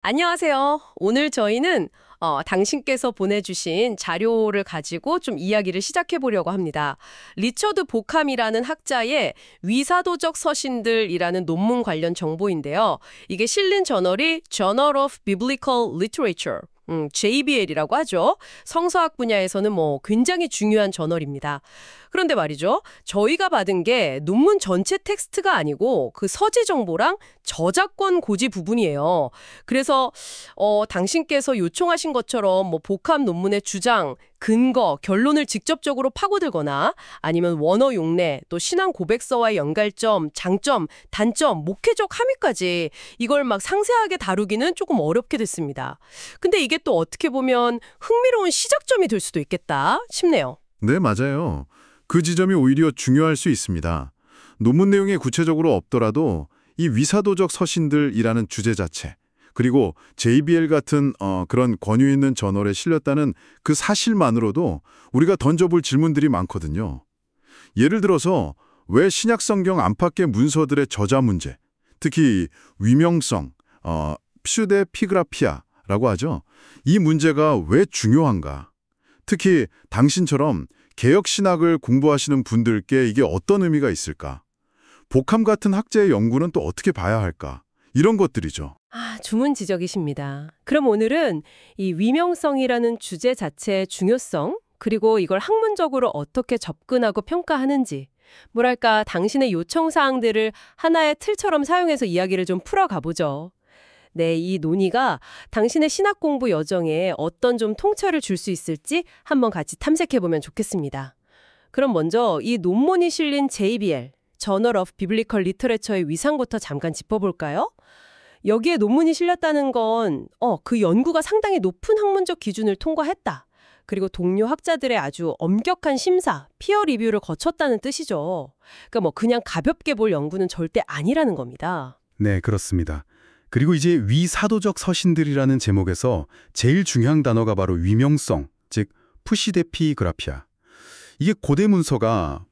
안녕하세요. 오늘 저희는 당신께서 보내주신 자료를 가지고 좀 이야기를 시작해 보려고 합니다. 리처드 보캄이라는 학자의 위사도적 서신들이라는 논문 관련 정보인데요. 이게 실린 저널이 Journal of Biblical Literature, JBL이라고 하죠. 성서학 분야에서는 굉장히 중요한 저널입니다. 그런데 말이죠. 저희가 받은 게 논문 전체 텍스트가 아니고 그 서지 정보랑 저작권 고지 부분이에요. 그래서 당신께서 요청하신 것처럼 복합 논문의 주장, 근거, 결론을 직접적으로 파고들거나 아니면 원어 용례, 또 신앙 고백서와의 연결점, 장점, 단점, 목회적 함의까지 이걸 막 상세하게 다루기는 조금 어렵게 됐습니다. 근데 이게 또 어떻게 보면 흥미로운 시작점이 될 수도 있겠다 싶네요. 네, 맞아요. 그 지점이 오히려 중요할 수 있습니다. 논문 내용에 구체적으로 없더라도 이 위사도적 서신들이라는 주제 자체, 그리고 JBL 같은 그런 권위 있는 저널에 실렸다는 그 사실만으로도 우리가 던져볼 질문들이 많거든요. 예를 들어서 왜 신약성경 안팎의 문서들의 저자 문제, 특히 위명성, 퓨데피그라피아라고 하죠. 이 문제가 왜 중요한가? 특히 당신처럼 개혁신학을 공부하시는 분들께 이게 어떤 의미가 있을까? 보캄 같은 학자의 연구는 또 어떻게 봐야 할까? 이런 것들이죠. 주문 지적이십니다. 그럼 오늘은 이 위명성이라는 주제 자체의 중요성, 그리고 이걸 학문적으로 어떻게 접근하고 평가하는지, 뭐랄까 당신의 요청사항들을 하나의 틀처럼 사용해서 이야기를 좀 풀어가보죠. 네, 이 논의가 당신의 신학 공부 여정에 어떤 좀 통찰을 줄 수 있을지 한번 같이 탐색해보면 좋겠습니다. 그럼 먼저 이 논문이 실린 JBL, Journal of Biblical Literature의 위상부터 잠깐 짚어볼까요? 여기에 논문이 실렸다는 건 그 연구가 상당히 높은 학문적 기준을 통과했다. 그리고 동료 학자들의 아주 엄격한 심사, 피어 리뷰를 거쳤다는 뜻이죠. 그러니까 그냥 가볍게 볼 연구는 절대 아니라는 겁니다. 네, 그렇습니다. 그리고 이제 위사도적 서신들이라는 제목에서 제일 중요한 단어가 바로 위명성, 즉 푸시데피그라피아. 이게 고대 문서가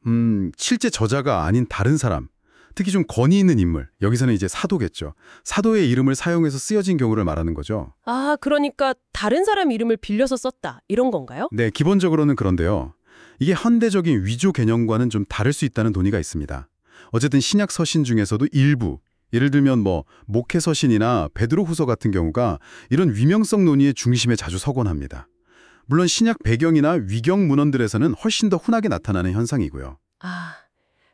실제 저자가 아닌 다른 사람, 특히 좀 권위 있는 인물, 여기서는 이제 사도겠죠. 사도의 이름을 사용해서 쓰여진 경우를 말하는 거죠. 그러니까 다른 사람 이름을 빌려서 썼다, 이런 건가요? 네, 기본적으로는 그런데요. 이게 현대적인 위조 개념과는 좀 다를 수 있다는 논의가 있습니다. 어쨌든 신약 서신 중에서도 일부, 예를 들면 목회 서신이나 베드로 후서 같은 경우가 이런 위명성 논의의 중심에 자주 서곤 합니다. 물론 신약 배경이나 위경 문헌들에서는 훨씬 더 흔하게 나타나는 현상이고요.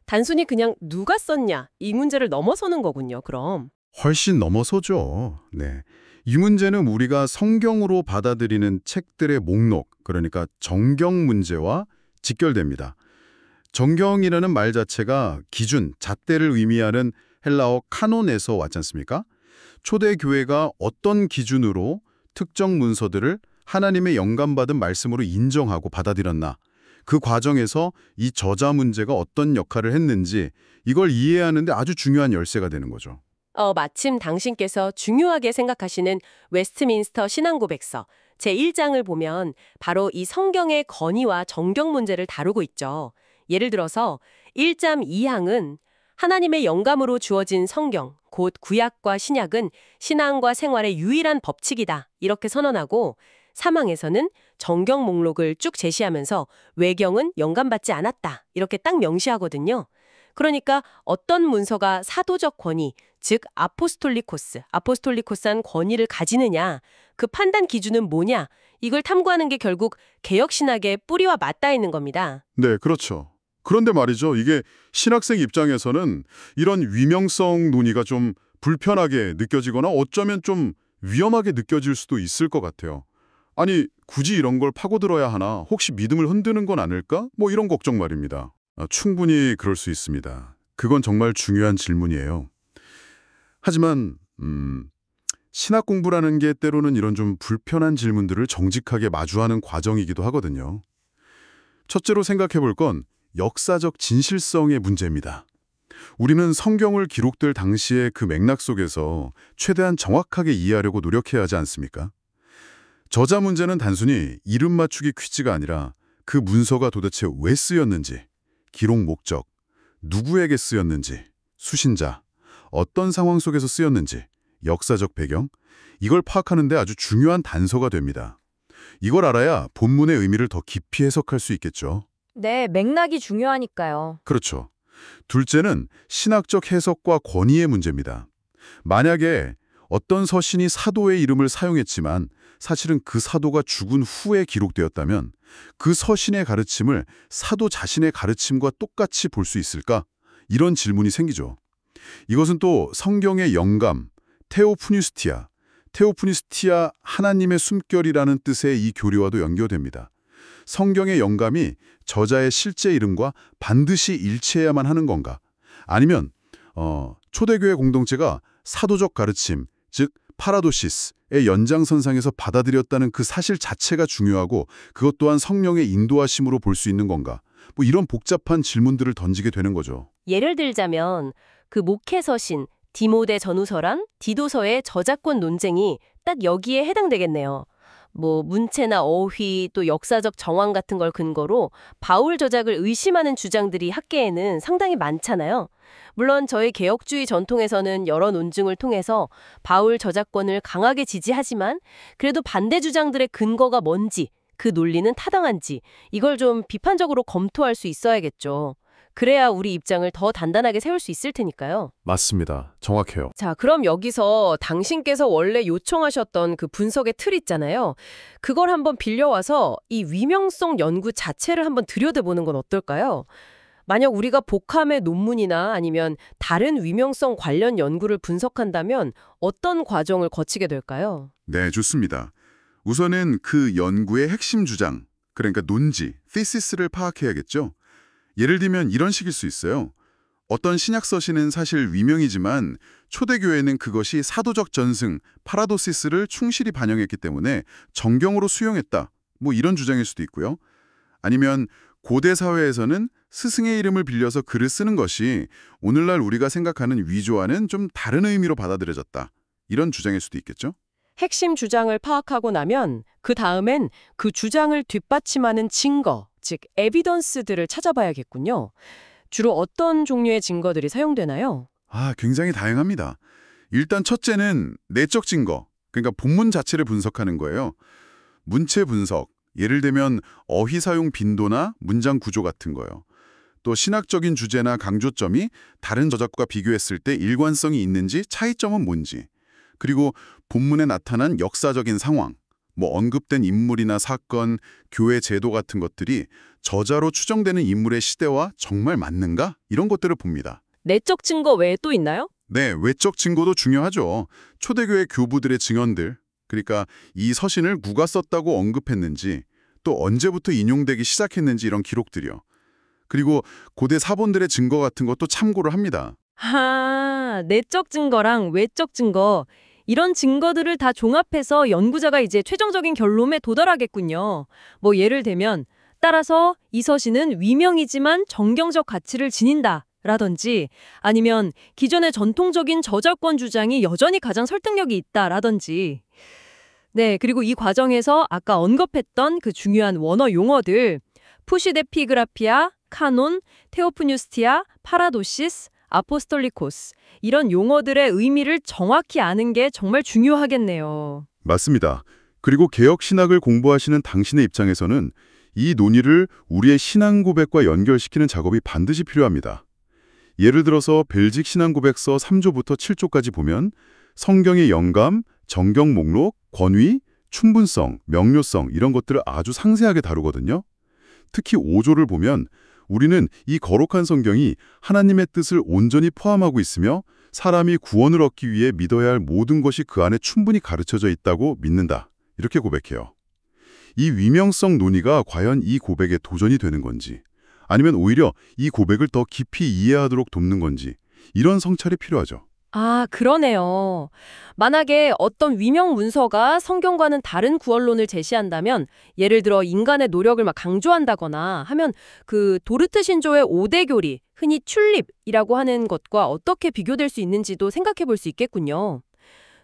단순히 그냥 누가 썼냐, 이 문제를 넘어서는 거군요, 그럼. 훨씬 넘어서죠. 네. 이 문제는 우리가 성경으로 받아들이는 책들의 목록, 그러니까 정경 문제와 직결됩니다. 정경이라는 말 자체가 기준, 잣대를 의미하는 헬라어 카논에서 왔지 않습니까? 초대 교회가 어떤 기준으로 특정 문서들을 하나님의 영감받은 말씀으로 인정하고 받아들였나, 그 과정에서 이 저자 문제가 어떤 역할을 했는지 이걸 이해하는 데 아주 중요한 열쇠가 되는 거죠. 마침 당신께서 중요하게 생각하시는 웨스트민스터 신앙고백서 제1장을 보면 바로 이 성경의 건의와 정경 문제를 다루고 있죠. 예를 들어서 1장 2항은 하나님의 영감으로 주어진 성경, 곧 구약과 신약은 신앙과 생활의 유일한 법칙이다, 이렇게 선언하고 3항에서는 정경 목록을 쭉 제시하면서 외경은 영감받지 않았다, 이렇게 딱 명시하거든요. 그러니까 어떤 문서가 사도적 권위, 즉 아포스톨리코스한 권위를 가지느냐, 그 판단 기준은 뭐냐, 이걸 탐구하는 게 결국 개혁신학의 뿌리와 맞닿아 있는 겁니다. 네, 그렇죠. 그런데 말이죠. 이게 신학생 입장에서는 이런 위명성 논의가 좀 불편하게 느껴지거나 어쩌면 좀 위험하게 느껴질 수도 있을 것 같아요. 아니, 굳이 이런 걸 파고들어야 하나? 혹시 믿음을 흔드는 건 아닐까? 이런 걱정 말입니다. 충분히 그럴 수 있습니다. 그건 정말 중요한 질문이에요. 하지만 신학 공부라는 게 때로는 이런 좀 불편한 질문들을 정직하게 마주하는 과정이기도 하거든요. 첫째로 생각해 볼 건 역사적 진실성의 문제입니다. 우리는 성경을 기록될 당시의 그 맥락 속에서 최대한 정확하게 이해하려고 노력해야 하지 않습니까? 저자 문제는 단순히 이름 맞추기 퀴즈가 아니라 그 문서가 도대체 왜 쓰였는지, 기록 목적, 누구에게 쓰였는지, 수신자, 어떤 상황 속에서 쓰였는지 역사적 배경, 이걸 파악하는 데 아주 중요한 단서가 됩니다. 이걸 알아야 본문의 의미를 더 깊이 해석할 수 있겠죠. 네, 맥락이 중요하니까요. 그렇죠. 둘째는 신학적 해석과 권위의 문제입니다. 만약에 어떤 서신이 사도의 이름을 사용했지만 사실은 그 사도가 죽은 후에 기록되었다면 그 서신의 가르침을 사도 자신의 가르침과 똑같이 볼 수 있을까? 이런 질문이 생기죠. 이것은 또 성경의 영감, 테오프니스티아, 하나님의 숨결이라는 뜻의 이 교리와도 연결됩니다. 성경의 영감이 저자의 실제 이름과 반드시 일치해야만 하는 건가? 아니면 초대교회 공동체가 사도적 가르침, 즉 파라도시스의 연장선상에서 받아들였다는 그 사실 자체가 중요하고 그것 또한 성령의 인도하심으로 볼 수 있는 건가? 뭐 이런 복잡한 질문들을 던지게 되는 거죠. 예를 들자면 그 목회서신, 디모데 전후서랑 디도서의 저작권 논쟁이 딱 여기에 해당되겠네요. 뭐 문체나 어휘 또 역사적 정황 같은 걸 근거로 바울 저작을 의심하는 주장들이 학계에는 상당히 많잖아요. 물론 저희 개혁주의 전통에서는 여러 논증을 통해서 바울 저작권을 강하게 지지하지만 그래도 반대 주장들의 근거가 뭔지, 그 논리는 타당한지 이걸 좀 비판적으로 검토할 수 있어야겠죠. 그래야 우리 입장을 더 단단하게 세울 수 있을 테니까요. 맞습니다. 정확해요. 자, 그럼 여기서 당신께서 원래 요청하셨던 그 분석의 틀 있잖아요. 그걸 한번 빌려와서 이 위명성 연구 자체를 한번 들여다보는 건 어떨까요? 만약 우리가 복함의 논문이나 아니면 다른 위명성 관련 연구를 분석한다면 어떤 과정을 거치게 될까요? 네, 좋습니다. 우선은 그 연구의 핵심 주장, 그러니까 논지, thesis를 파악해야겠죠. 예를 들면 이런 식일 수 있어요. 어떤 신약 서신은 사실 위명이지만 초대교회는 그것이 사도적 전승, 파라도시스를 충실히 반영했기 때문에 정경으로 수용했다. 뭐 이런 주장일 수도 있고요. 아니면 고대 사회에서는 스승의 이름을 빌려서 글을 쓰는 것이 오늘날 우리가 생각하는 위조와는 좀 다른 의미로 받아들여졌다. 이런 주장일 수도 있겠죠. 핵심 주장을 파악하고 나면 그 다음엔 그 주장을 뒷받침하는 증거, 즉 에비던스들을 찾아봐야겠군요. 주로 어떤 종류의 증거들이 사용되나요? 굉장히 다양합니다. 일단 첫째는 내적 증거, 그러니까 본문 자체를 분석하는 거예요. 문체 분석, 예를 들면 어휘 사용 빈도나 문장 구조 같은 거요. 또 신학적인 주제나 강조점이 다른 저작과 비교했을 때 일관성이 있는지 차이점은 뭔지, 그리고 본문에 나타난 역사적인 상황, 뭐 언급된 인물이나 사건, 교회 제도 같은 것들이 저자로 추정되는 인물의 시대와 정말 맞는가? 이런 것들을 봅니다. 내적 증거 외에 또 있나요? 네, 외적 증거도 중요하죠. 초대교회 교부들의 증언들, 그러니까 이 서신을 누가 썼다고 언급했는지, 또 언제부터 인용되기 시작했는지 이런 기록들이요. 그리고 고대 사본들의 증거 같은 것도 참고를 합니다. 내적 증거랑 외적 증거 이런 증거들을 다 종합해서 연구자가 이제 최종적인 결론에 도달하겠군요. 뭐 예를 들면 따라서 이 서신은 위명이지만 정경적 가치를 지닌다. 라든지 아니면 기존의 전통적인 저작권 주장이 여전히 가장 설득력이 있다라든지. 네, 그리고 이 과정에서 아까 언급했던 그 중요한 원어 용어들 푸시데피그라피아, 카논, 테오프뉴스티아, 파라도시스, 아포스톨리코스 이런 용어들의 의미를 정확히 아는 게 정말 중요하겠네요. 맞습니다. 그리고 개혁 신학을 공부하시는 당신의 입장에서는 이 논의를 우리의 신앙 고백과 연결시키는 작업이 반드시 필요합니다. 예를 들어서 벨직 신앙 고백서 3조부터 7조까지 보면 성경의 영감, 정경 목록, 권위, 충분성, 명료성 이런 것들을 아주 상세하게 다루거든요. 특히 5조를 보면 우리는 이 거룩한 성경이 하나님의 뜻을 온전히 포함하고 있으며 사람이 구원을 얻기 위해 믿어야 할 모든 것이 그 안에 충분히 가르쳐져 있다고 믿는다. 이렇게 고백해요. 이 위명성 논의가 과연 이 고백에 도전이 되는 건지 아니면 오히려 이 고백을 더 깊이 이해하도록 돕는 건지 이런 성찰이 필요하죠. 그러네요. 만약에 어떤 위명 문서가 성경과는 다른 구원론을 제시한다면 예를 들어 인간의 노력을 막 강조한다거나 하면 그 도르트 신조의 5대 교리, 흔히 튤립이라고 하는 것과 어떻게 비교될 수 있는지도 생각해 볼 수 있겠군요.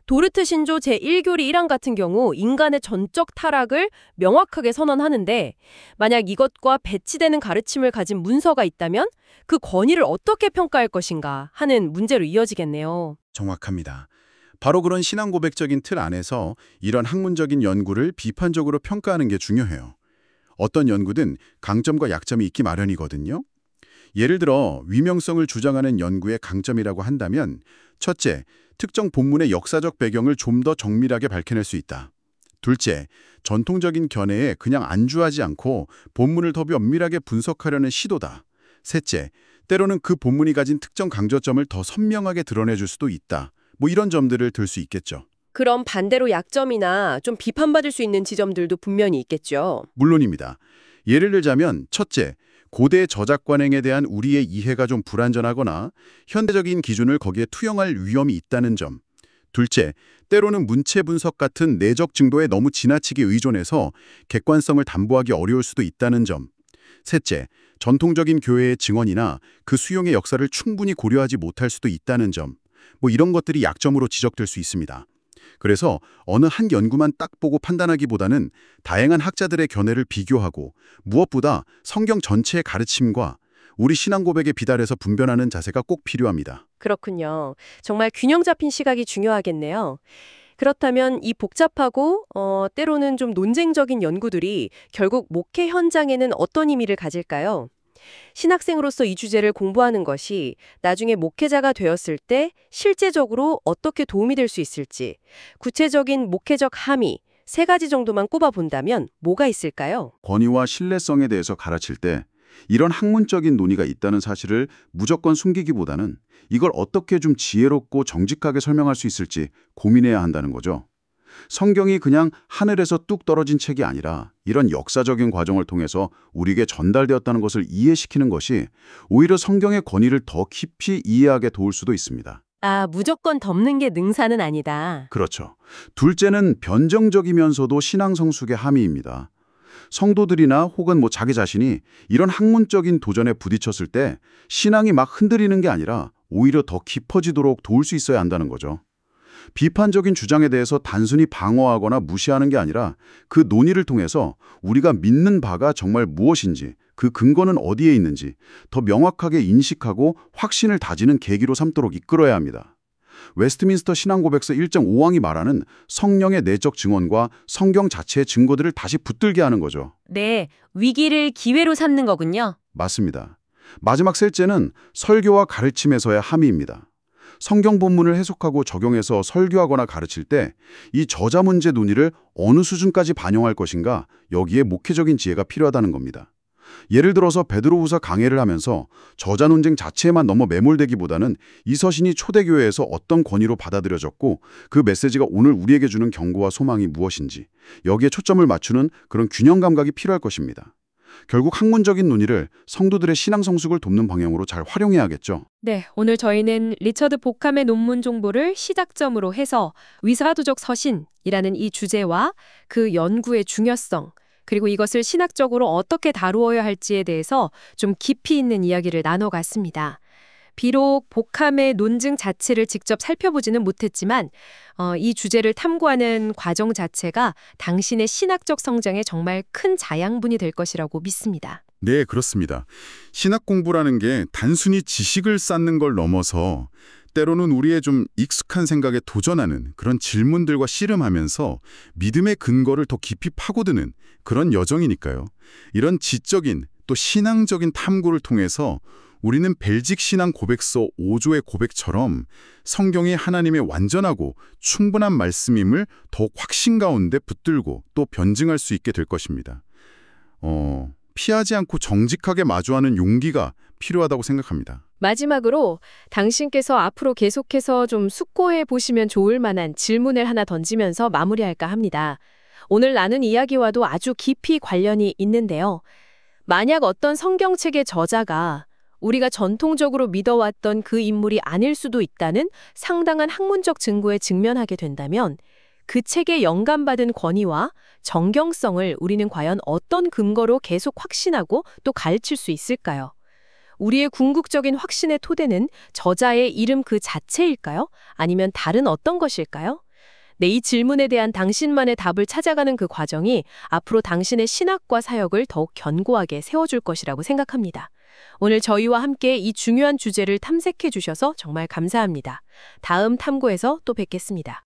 도르트 신조 제1교리 1항 같은 경우 인간의 전적 타락을 명확하게 선언하는데 만약 이것과 배치되는 가르침을 가진 문서가 있다면 그 권위를 어떻게 평가할 것인가 하는 문제로 이어지겠네요. 정확합니다. 바로 그런 신앙 고백적인 틀 안에서 이런 학문적인 연구를 비판적으로 평가하는 게 중요해요. 어떤 연구든 강점과 약점이 있기 마련이거든요. 예를 들어 위명성을 주장하는 연구의 강점이라고 한다면 첫째, 특정 본문의 역사적 배경을 좀 더 정밀하게 밝혀낼 수 있다. 둘째, 전통적인 견해에 그냥 안주하지 않고 본문을 더 면밀하게 분석하려는 시도다. 셋째, 때로는 그 본문이 가진 특정 강조점을 더 선명하게 드러내줄 수도 있다. 뭐 이런 점들을 들 수 있겠죠. 그럼 반대로 약점이나 좀 비판받을 수 있는 지점들도 분명히 있겠죠. 물론입니다. 예를 들자면 첫째, 고대 저작 관행에 대한 우리의 이해가 좀 불완전하거나 현대적인 기준을 거기에 투영할 위험이 있다는 점. 둘째, 때로는 문체 분석 같은 내적 증도에 너무 지나치게 의존해서 객관성을 담보하기 어려울 수도 있다는 점. 셋째, 전통적인 교회의 증언이나 그 수용의 역사를 충분히 고려하지 못할 수도 있다는 점. 뭐 이런 것들이 약점으로 지적될 수 있습니다. 그래서 어느 한 연구만 딱 보고 판단하기보다는 다양한 학자들의 견해를 비교하고 무엇보다 성경 전체의 가르침과 우리 신앙 고백에 비달해서 분별하는 자세가 꼭 필요합니다. 그렇군요. 정말 균형 잡힌 시각이 중요하겠네요. 그렇다면 이 복잡하고 때로는 좀 논쟁적인 연구들이 결국 목회 현장에는 어떤 의미를 가질까요? 신학생으로서 이 주제를 공부하는 것이 나중에 목회자가 되었을 때 실제적으로 어떻게 도움이 될 수 있을지, 구체적인 목회적 함의, 3가지 정도만 꼽아본다면 뭐가 있을까요? 권위와 신뢰성에 대해서 가르칠 때 이런 학문적인 논의가 있다는 사실을 무조건 숨기기보다는 이걸 어떻게 좀 지혜롭고 정직하게 설명할 수 있을지 고민해야 한다는 거죠. 성경이 그냥 하늘에서 뚝 떨어진 책이 아니라 이런 역사적인 과정을 통해서 우리에게 전달되었다는 것을 이해시키는 것이 오히려 성경의 권위를 더 깊이 이해하게 도울 수도 있습니다. 아, 무조건 덮는 게 능사는 아니다. 그렇죠. 둘째는 변정적이면서도 신앙 성숙의 함의입니다. 성도들이나 혹은 자기 자신이 이런 학문적인 도전에 부딪혔을 때 신앙이 막 흔들리는 게 아니라 오히려 더 깊어지도록 도울 수 있어야 한다는 거죠. 비판적인 주장에 대해서 단순히 방어하거나 무시하는 게 아니라 그 논의를 통해서 우리가 믿는 바가 정말 무엇인지, 그 근거는 어디에 있는지 더 명확하게 인식하고 확신을 다지는 계기로 삼도록 이끌어야 합니다. 웨스트민스터 신앙고백서 1.5항이 말하는 성령의 내적 증언과 성경 자체의 증거들을 다시 붙들게 하는 거죠. 네, 위기를 기회로 삼는 거군요. 맞습니다. 마지막 셋째는 설교와 가르침에서의 함의입니다. 성경 본문을 해석하고 적용해서 설교하거나 가르칠 때 이 저자 문제 논의를 어느 수준까지 반영할 것인가, 여기에 목회적인 지혜가 필요하다는 겁니다. 예를 들어서 베드로후서 강해를 하면서 저자 논쟁 자체에만 너무 매몰되기보다는 이 서신이 초대교회에서 어떤 권위로 받아들여졌고 그 메시지가 오늘 우리에게 주는 경고와 소망이 무엇인지 여기에 초점을 맞추는 그런 균형 감각이 필요할 것입니다. 결국 학문적인 논의를 성도들의 신앙 성숙을 돕는 방향으로 잘 활용해야겠죠. 네, 오늘 저희는 리처드 보캄의 논문 정보를 시작점으로 해서 위사도적 서신이라는 이 주제와 그 연구의 중요성, 그리고 이것을 신학적으로 어떻게 다루어야 할지에 대해서 좀 깊이 있는 이야기를 나눠갔습니다. 비록 보캄의 논증 자체를 직접 살펴보지는 못했지만 이 주제를 탐구하는 과정 자체가 당신의 신학적 성장에 정말 큰 자양분이 될 것이라고 믿습니다. 네, 그렇습니다. 신학 공부라는 게 단순히 지식을 쌓는 걸 넘어서 때로는 우리의 좀 익숙한 생각에 도전하는 그런 질문들과 씨름하면서 믿음의 근거를 더 깊이 파고드는 그런 여정이니까요. 이런 지적인 또 신앙적인 탐구를 통해서 우리는 벨직 신앙 고백서 5조의 고백처럼 성경이 하나님의 완전하고 충분한 말씀임을 더욱 확신 가운데 붙들고 또 변증할 수 있게 될 것입니다. 피하지 않고 정직하게 마주하는 용기가 필요하다고 생각합니다. 마지막으로 당신께서 앞으로 계속해서 좀 숙고해 보시면 좋을 만한 질문을 하나 던지면서 마무리할까 합니다. 오늘 나눈 이야기와도 아주 깊이 관련이 있는데요. 만약 어떤 성경책의 저자가 우리가 전통적으로 믿어왔던 그 인물이 아닐 수도 있다는 상당한 학문적 증거에 직면하게 된다면 그 책에 영감받은 권위와 정경성을 우리는 과연 어떤 근거로 계속 확신하고 또 가르칠 수 있을까요? 우리의 궁극적인 확신의 토대는 저자의 이름 그 자체일까요? 아니면 다른 어떤 것일까요? 네, 이 질문에 대한 당신만의 답을 찾아가는 그 과정이 앞으로 당신의 신학과 사역을 더욱 견고하게 세워줄 것이라고 생각합니다. 오늘 저희와 함께 이 중요한 주제를 탐색해 주셔서 정말 감사합니다. 다음 탐구에서 또 뵙겠습니다.